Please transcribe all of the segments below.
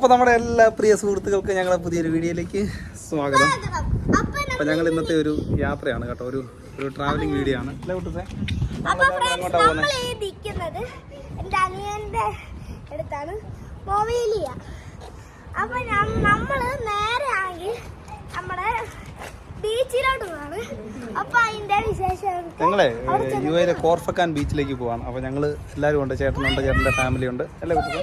അപ്പോൾ നമ്മുടെ എല്ലാ പ്രിയ സുഹൃത്തുക്കൾക്കും ഞങ്ങളുടെ പുതിയൊരു വീഡിയോയിലേക്ക് സ്വാഗതം. അപ്പോൾ ഞങ്ങൾ ഇന്നത്തെ ഒരു യാത്രയാണ് കേട്ടോ, ഒരു ട്രാവലിംഗ് വീഡിയോ ആണ്. അല്ലേ കുട്ടേ? അങ്ങോട്ടാ പോകുന്നത് എൻ്റെ അനിയൻ്റെ അടുത്താണ് മൊബൈലിയ. അപ്പോൾ നമ്മൾ നേരെ ആണെങ്കിൽ നമ്മുടെ ബീച്ചിലോട്ട് പോവാണ്. അപ്പോൾ അതിൻ്റെ വിശേഷം ഞങ്ങളെ യു എയിലെ കോർഫക്കാൻ ബീച്ചിലേക്ക് പോവാണ്. അപ്പോൾ ഞങ്ങൾ എല്ലാവരും ഉണ്ട്, ചേട്ടനുണ്ട്, ചേട്ടൻ്റെ ഫാമിലി ഉണ്ട്, അല്ലേ കുട്ടേ?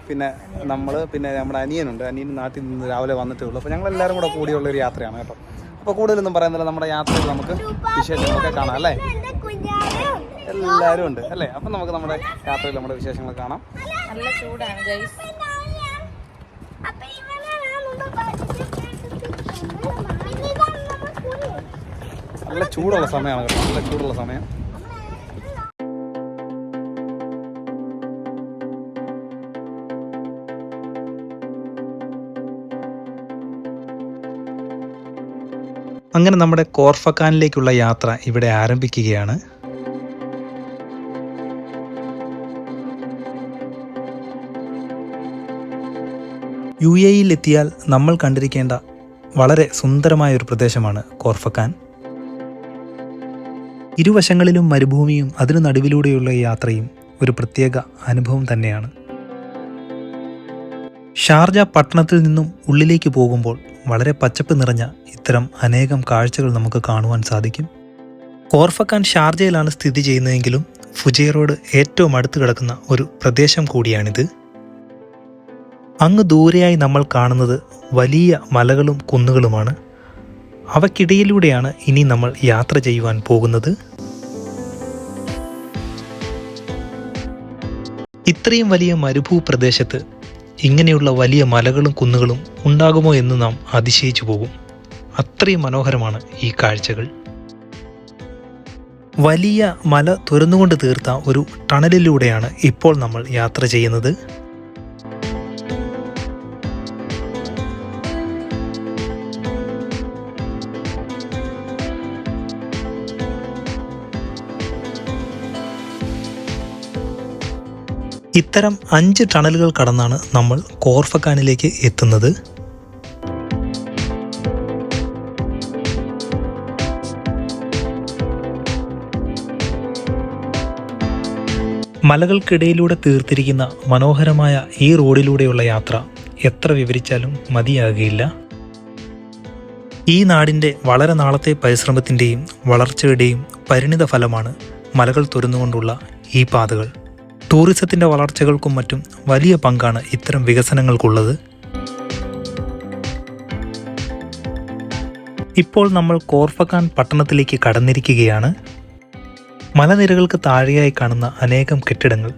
പിന്നെ നമ്മുടെ അനിയനുണ്ട്. അനിയൻ നാട്ടിൽ നിന്ന് രാവിലെ വന്നിട്ടേ ഉള്ളൂ. അപ്പോൾ ഞങ്ങളെല്ലാവരും കൂടെ കൂടിയുള്ളൊരു യാത്രയാണ് കേട്ടോ. അപ്പോൾ കൂടുതലൊന്നും പറയുന്നില്ല, നമ്മുടെ യാത്രയിൽ നമുക്ക് വിശേഷങ്ങളൊക്കെ കാണാം, അല്ലേ? എല്ലാവരും ഉണ്ട് അല്ലേ? അപ്പം നമുക്ക് നമ്മുടെ യാത്രയിൽ നമ്മുടെ വിശേഷങ്ങൾ കാണാം. നല്ല ചൂടാണ് ഗൈസ്. നല്ല ചൂടുള്ള സമയമാണ് കേട്ടോ, നല്ല ചൂടുള്ള സമയം. അങ്ങനെ നമ്മുടെ കോർഫക്കാനിലേക്കുള്ള യാത്ര ഇവിടെ ആരംഭിക്കുകയാണ്. യു എയിൽ എത്തിയാൽ നമ്മൾ കണ്ടിരിക്കേണ്ട വളരെ സുന്ദരമായൊരു പ്രദേശമാണ് കോർഫക്കാൻ. ഇരുവശങ്ങളിലും മരുഭൂമിയും അതിനു നടുവിലൂടെയുള്ള യാത്രയും ഒരു പ്രത്യേക അനുഭവം തന്നെയാണ്. ഷാർജ പട്ടണത്തിൽ നിന്നും ഉള്ളിലേക്ക് പോകുമ്പോൾ വളരെ പച്ചപ്പ് നിറഞ്ഞ ഇത്തരം അനേകം കാഴ്ചകൾ നമുക്ക് കാണുവാൻ സാധിക്കും. കോർഫക്കാൻ ഷാർജയിലാണ് സ്ഥിതി ചെയ്യുന്നതെങ്കിലും ഫുജൈറയോട് ഏറ്റവും അടുത്ത് കിടക്കുന്ന ഒരു പ്രദേശം കൂടിയാണിത്. അങ്ങ് ദൂരെയായി നമ്മൾ കാണുന്നത് വലിയ മലകളും കുന്നുകളുമാണ്. അവയ്ക്കിടയിലൂടെയാണ് ഇനി നമ്മൾ യാത്ര ചെയ്യുവാൻ പോകുന്നത്. ഇത്രയും വലിയ മരുഭൂപ്രദേശത്ത് ഇങ്ങനെയുള്ള വലിയ മലകളും കുന്നുകളും ഉണ്ടാകുമോ എന്ന് നാം അതിശയിച്ചു പോകും. അത്രയും മനോഹരമാണ് ഈ കാഴ്ചകൾ. വലിയ മല തുരന്നുകൊണ്ട് തീർത്ത ഒരു ടണലിലൂടെയാണ് ഇപ്പോൾ നമ്മൾ യാത്ര ചെയ്യുന്നത്. ഇത്തരം 5 ടണലുകൾ കടന്നാണ് നമ്മൾ കോർഫക്കാനിലേക്ക് എത്തുന്നത്. മലകൾക്കിടയിലൂടെ തീർത്തിരിക്കുന്ന മനോഹരമായ ഈ റോഡിലൂടെയുള്ള യാത്ര എത്ര വിവരിച്ചാലും മതിയാകുകയില്ല. ഈ നാടിൻ്റെ വളരെ നാളത്തെ പരിശ്രമത്തിൻ്റെയും വളർച്ചയുടെയും പരിണിത ഫലമാണ് മലകൾ തുരന്നുകൊണ്ടുള്ള ഈ പാതകൾ. ടൂറിസത്തിൻ്റെ വളർച്ചകൾക്കും മറ്റും വലിയ പങ്കാണ് ഇത്തരം വികസനങ്ങൾക്കുള്ളത്. ഇപ്പോൾ നമ്മൾ കോർഫക്കാൻ പട്ടണത്തിലേക്ക് കടന്നിരിക്കുകയാണ്. മലനിരകൾക്ക് താഴെയായി കാണുന്ന അനേകം കെട്ടിടങ്ങൾ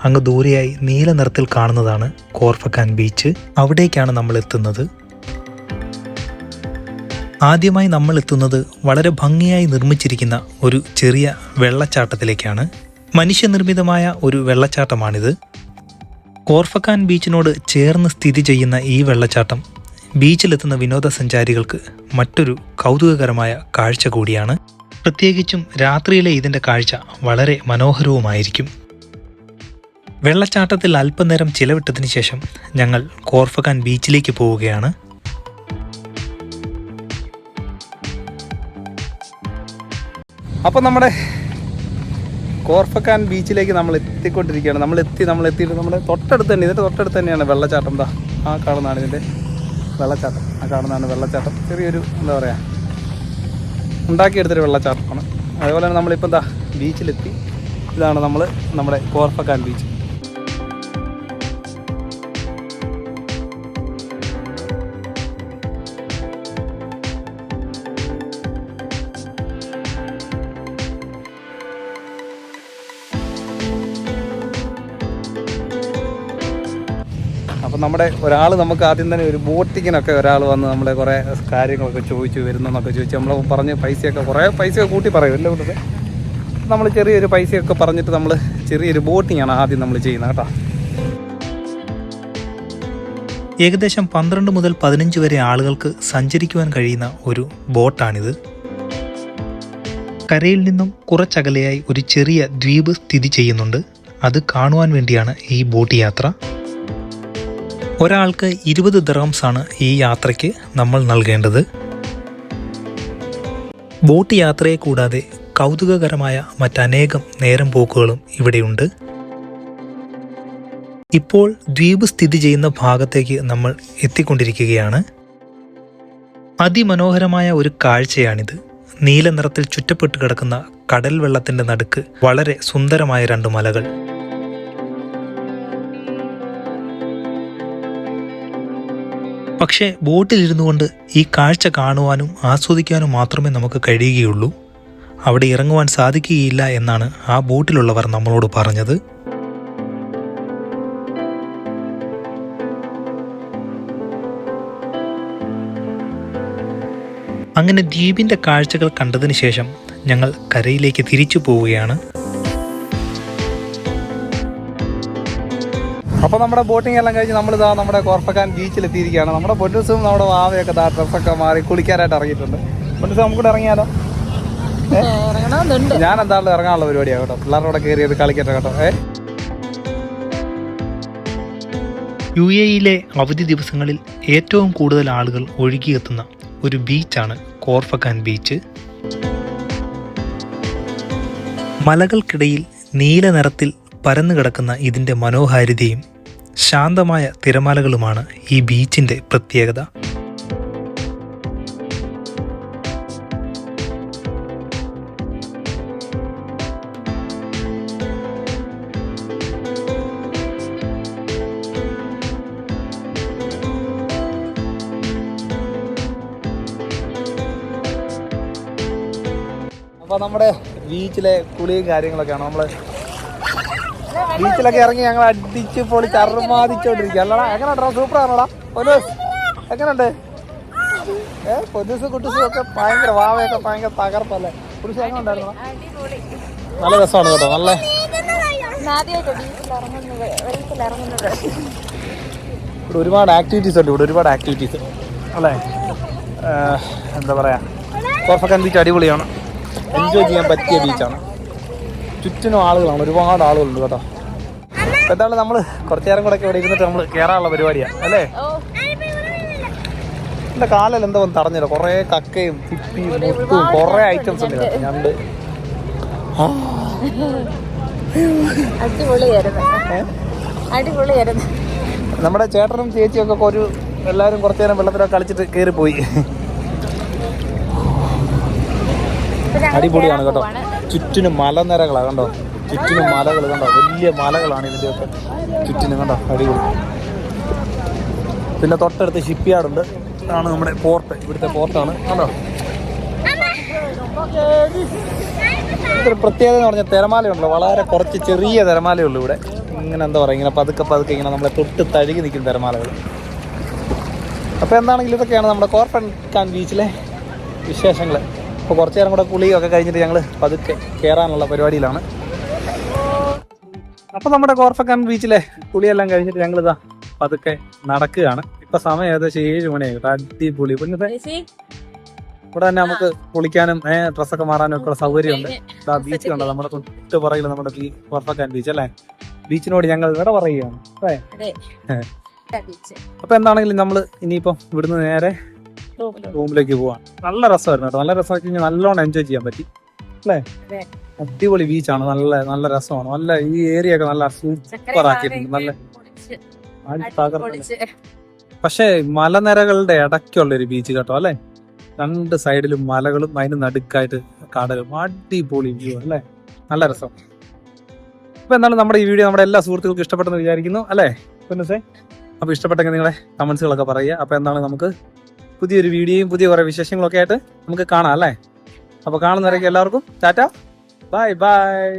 അങ്ങ് ദൂരെയായി നീല നിറത്തിൽ കാണുന്നതാണ് കോർഫക്കാൻ ബീച്ച്. അവിടേക്കാണ് നമ്മൾ എത്തുന്നത്. ആദ്യമായി നമ്മൾ എത്തുന്നത് വളരെ ഭംഗിയായി നിർമ്മിച്ചിരിക്കുന്ന ഒരു ചെറിയ വെള്ളച്ചാട്ടത്തിലേക്കാണ്. മനുഷ്യനിർമ്മിതമായ ഒരു വെള്ളച്ചാട്ടമാണിത്. കോർഫക്കാൻ ബീച്ചിനോട് ചേർന്ന് സ്ഥിതി ചെയ്യുന്ന ഈ വെള്ളച്ചാട്ടം ബീച്ചിലെത്തുന്ന വിനോദസഞ്ചാരികൾക്ക് മറ്റൊരു കൗതുകകരമായ കാഴ്ച കൂടിയാണ്. പ്രത്യേകിച്ചും രാത്രിയിലെ ഇതിൻ്റെ കാഴ്ച വളരെ മനോഹരവുമായിരിക്കും. വെള്ളച്ചാട്ടത്തിൽ അല്പനേരം ചിലവിട്ടതിന് ശേഷം ഞങ്ങൾ കോർഫക്കാൻ ബീച്ചിലേക്ക് പോവുകയാണ്. അപ്പോൾ നമ്മുടെ കോർഫക്കാൻ ബീച്ചിലേക്ക് നമ്മൾ എത്തിക്കൊണ്ടിരിക്കുകയാണ്. നമ്മൾ എത്തിയിട്ട് നമ്മുടെ ഇതിൻ്റെ തൊട്ടടുത്ത് തന്നെയാണ് വെള്ളച്ചാട്ടം. എന്താ ആ കാണുന്നതാണ് ഇതിൻ്റെ വെള്ളച്ചാട്ടം. ആ കാണുന്നതാണ് വെള്ളച്ചാട്ടം. ചെറിയൊരു എന്താ പറയുക, ഉണ്ടാക്കിയെടുത്തൊരു വെള്ളച്ചാട്ടമാണ്. അതേപോലെ തന്നെ നമ്മളിപ്പോൾ എന്താ ബീച്ചിലെത്തി. ഇതാണ് നമ്മുടെ കോർഫക്കാൻ ബീച്ച്. അപ്പം നമ്മുടെ ഒരാൾ നമുക്ക് ആദ്യം തന്നെ ഒരു ബോട്ടിങ്ങിനൊക്കെ ഒരാൾ വന്ന് നമ്മളെ കുറേ കാര്യങ്ങളൊക്കെ ചോദിച്ചു വരുന്നെന്നൊക്കെ ചോദിച്ചു. നമ്മൾ പറഞ്ഞ് കുറേ പൈസയൊക്കെ കൂട്ടി പറയും അല്ലേ കൂട്ടത്തെ. നമ്മൾ ചെറിയൊരു പൈസയൊക്കെ പറഞ്ഞിട്ട് നമ്മൾ ചെറിയൊരു ബോട്ടിങ്ങാണ് ആദ്യം നമ്മൾ ചെയ്യുന്നത് കേട്ടോ. ഏകദേശം 12 മുതൽ 15 വരെ ആളുകൾക്ക് സഞ്ചരിക്കുവാൻ കഴിയുന്ന ഒരു ബോട്ടാണിത്. കരയിൽ നിന്നും കുറച്ചകലെയായി ഒരു ചെറിയ ദ്വീപ് സ്ഥിതി ചെയ്യുന്നുണ്ട്. അത് കാണുവാൻ വേണ്ടിയാണ് ഈ ബോട്ട് യാത്ര. ഒരാൾക്ക് 20 ദിർഹംസാണ് ഈ യാത്രയ്ക്ക് നമ്മൾ നൽകേണ്ടത്. ബോട്ട് യാത്രയെ കൂടാതെ കൗതുകകരമായ മറ്റനേകം നേരം പോക്കുകളും ഇവിടെയുണ്ട്. ഇപ്പോൾ ദ്വീപ് സ്ഥിതി ചെയ്യുന്ന ഭാഗത്തേക്ക് നമ്മൾ എത്തിക്കൊണ്ടിരിക്കുകയാണ്. അതിമനോഹരമായ ഒരു കാഴ്ചയാണിത്. നീല നിറത്തിൽ ചുറ്റപ്പെട്ട് കിടക്കുന്ന കടൽ വെള്ളത്തിന്റെ നടുക്ക് വളരെ സുന്ദരമായ 2 മലകൾ. പക്ഷേ ബോട്ടിലിരുന്നു കൊണ്ട് ഈ കാഴ്ച കാണുവാനും ആസ്വദിക്കാനും മാത്രമേ നമുക്ക് കഴിയുകയുള്ളൂ. അവിടെ ഇറങ്ങുവാൻ സാധിക്കുകയില്ല എന്നാണ് ആ ബോട്ടിലുള്ളവർ നമ്മളോട് പറഞ്ഞത്. അങ്ങനെ ദ്വീപിൻ്റെ കാഴ്ചകൾ കണ്ടതിന് ശേഷം ഞങ്ങൾ കരയിലേക്ക് തിരിച്ചു പോവുകയാണ്. അപ്പോൾ നമ്മുടെ ബോട്ടിംഗ് എല്ലാം കഴിഞ്ഞ് നമ്മളിതാ നമ്മുടെ കോർഫക്കാൻ ബീച്ചിലെത്തിയിരിക്കുകയാണ്. നമ്മുടെ പൊന്നൂസും നമ്മുടെ വാവയൊക്കെ ഡ്രസ്സൊക്കെ മാറി കുളിക്കാനായിട്ട് ഇറങ്ങിയിട്ടുണ്ട്. പൊന്നൂസ് നമുക്കിവിടെ ഇറങ്ങിയാലോ? ഞാൻ എന്തായാലും ഇറങ്ങാനുള്ള പരിപാടിയാണ് കേട്ടോ. പിള്ളേരുടെ കയറിയത് കളിക്കട്ടെ കേട്ടോ. UAE-യിലെ അവധി ദിവസങ്ങളിൽ ഏറ്റവും കൂടുതൽ ആളുകൾ ഒഴുകിയെത്തുന്ന ഒരു ബീച്ചാണ് കോർഫക്കാൻ ബീച്ച്. മലകൾക്കിടയിൽ നീല നിറത്തിൽ പരന്നു കിടക്കുന്ന ഇതിൻ്റെ മനോഹാരിതയും ശാന്തമായ തിരമാലകളുമാണ് ഈ ബീച്ചിൻ്റെ പ്രത്യേകത. അപ്പോൾ നമ്മുടെ ബീച്ചിലെ കുളിയും കാര്യങ്ങളൊക്കെയാണ്. നമ്മൾ ബീച്ചിലൊക്കെ ഇറങ്ങി ഞങ്ങൾ അടിച്ച് പൊളി ചർമാദിച്ചോണ്ടിരിക്കുക. അല്ലടാ എങ്ങനെയുണ്ടോ? സൂപ്പറാണോടാ പൊന്നൂസ്? എങ്ങനെയുണ്ട്? പൊന്നൂസ് കുട്ടൂസും ഒക്കെ ഭയങ്കര വാവയൊക്കെ ഭയങ്കര തകർപ്പല്ലേ? കുട്ടൂസ് എങ്ങനെ ഉണ്ടായിരുന്നു? നല്ല രസമാണ് കേട്ടോ. നല്ല ഇവിടെ ഒരുപാട് ആക്ടിവിറ്റീസ് ഉണ്ട്. ഇവിടെ ഒരുപാട് ആക്ടിവിറ്റീസ് അല്ലേ? എന്താ പറയുക, കോർഫക്കാൻ ബീച്ച് അടിപൊളിയാണ്. എൻജോയ് ചെയ്യാൻ പറ്റിയ ബീച്ചാണ്. ചുറ്റിനും ആളുകളാണ്, ഒരുപാട് ആളുകളുണ്ട് കേട്ടോ. അപ്പോൾ എന്താണ് നമ്മൾ കുറച്ചു നേരം കൂടെ ഒക്കെ ഇവിടെ ഇരുന്നിട്ട് നമ്മൾ കയറാനുള്ള പരിപാടിയാണ് അല്ലേ? എൻ്റെ കാലിൽ എന്തോ ഒന്ന് തടഞ്ഞില്ല. കുറേ കക്കയും ചിപ്പിയും മുട്ടും കുറേ ഐറ്റംസ് ഉണ്ട്. ഞണ്ട് നമ്മുടെ ചേട്ടനും ചേച്ചിയും ഒക്കെ ഒരു എല്ലാവരും കുറച്ചു നേരം വെള്ളത്തിലൊക്കെ കളിച്ചിട്ട് കയറിപ്പോയി. അടിപൊളിയാണ് കേട്ടോ. ചുറ്റിനും മലനിരകളാണ് കണ്ടോ. ചുറ്റിനും മലകൾ കണ്ടോ. വലിയ മലകളാണ് ഇതിൻ്റെയൊക്കെ ചുറ്റിനും കണ്ടോ. അടിപൊളി. പിന്നെ തൊട്ടടുത്ത് ഷിപ്പ് യാർഡുണ്ട്. ഇതാണ് നമ്മുടെ പോർട്ട്. ഇവിടുത്തെ പോർട്ടാണ് കണ്ടോ. ഇതൊരു പ്രത്യേകത എന്ന് പറഞ്ഞാൽ തിരമാലയുണ്ടല്ലോ. വളരെ കുറച്ച് ചെറിയ തിരമാലയുള്ളൂ ഇവിടെ. ഇങ്ങനെ എന്താ പറയുക, ഇങ്ങനെ പതുക്കെ പതുക്കെ ഇങ്ങനെ നമ്മളെ തൊട്ട് തഴുകി നിൽക്കുന്ന തിരമാലകൾ. അപ്പോൾ എന്താണെങ്കിലും ഇതൊക്കെയാണ് നമ്മുടെ കോർഫക്കാൻ ബീച്ചിലെ വിശേഷങ്ങൾ. അപ്പോൾ കുറച്ച് നേരം കൂടെ കുളിയൊക്കെ കഴിഞ്ഞിട്ട് ഞങ്ങൾ പതുക്കെ കയറാനുള്ള പരിപാടിയിലാണ്. അപ്പോൾ നമ്മുടെ കോർഫക്കാൻ ബീച്ചിലെ കുളിയെല്ലാം കഴിഞ്ഞിട്ട് ഞങ്ങളിതാ പതുക്കെ നടക്കുകയാണ്. ഇപ്പം സമയം ഏകദേശം 7 മണിയായി. അടിപൊളി. പിന്നെ ഇവിടെ തന്നെ നമുക്ക് കുളിക്കാനും ഡ്രസ്സൊക്കെ മാറാനും ഒക്കെ സൗകര്യമുണ്ട്. ഇതാ ബീച്ച് കണ്ടോ. നമ്മുടെ തൊട്ട് പറയില്ല നമ്മുടെ കോർഫക്കാൻ ബീച്ച് അല്ലേ? ബീച്ചിനോട് ഞങ്ങൾ ഇവിടെ പറയുകയാണ്. അപ്പോൾ എന്താണെങ്കിലും നമ്മൾ ഇനിയിപ്പം ഇവിടുന്ന് നേരെ റൂമിലേക്ക് പോവാം. നല്ല രസമായിരുന്നു കേട്ടോ. നല്ല രസമാക്കി കഴിഞ്ഞാൽ നല്ലോണം എൻജോയ് ചെയ്യാൻ പറ്റി അല്ലേ? അടിപൊളി ബീച്ചാണ്. നല്ല നല്ല രസമാണ്. നല്ല ഈ ഏരിയ ഒക്കെ നല്ല സൂപ്പർ ആക്കിയിട്ടുണ്ട്. നല്ല പക്ഷേ മലനിരകളുടെ ഇടയ്ക്കുള്ള ഒരു ബീച്ച് കേട്ടോ അല്ലേ? 2 സൈഡിലും മലകളും അതിന് നടുക്കായിട്ട് കടലും. അടിപൊളി വ്യൂ അല്ലേ? നല്ല രസം. അപ്പൊ എന്നാലും നമ്മുടെ ഈ വീഡിയോ നമ്മുടെ എല്ലാ സുഹൃത്തുക്കൾക്കും ഇഷ്ടപ്പെട്ടെന്ന് വിചാരിക്കുന്നു അല്ലേ പൊന്നൂസേ? അപ്പൊ ഇഷ്ടപ്പെട്ടെങ്കിൽ നിങ്ങളെ കമന്റ്സുകളൊക്കെ പറയുക. അപ്പൊ എന്താണ് നമുക്ക് പുതിയൊരു വീഡിയോയും പുതിയ കുറെ വിശേഷങ്ങളൊക്കെ ആയിട്ട് നമുക്ക് കാണാം അല്ലേ? അപ്പൊ കാണുന്നവരൊക്കെ എല്ലാവർക്കും ടാറ്റ, ബൈ ബൈ.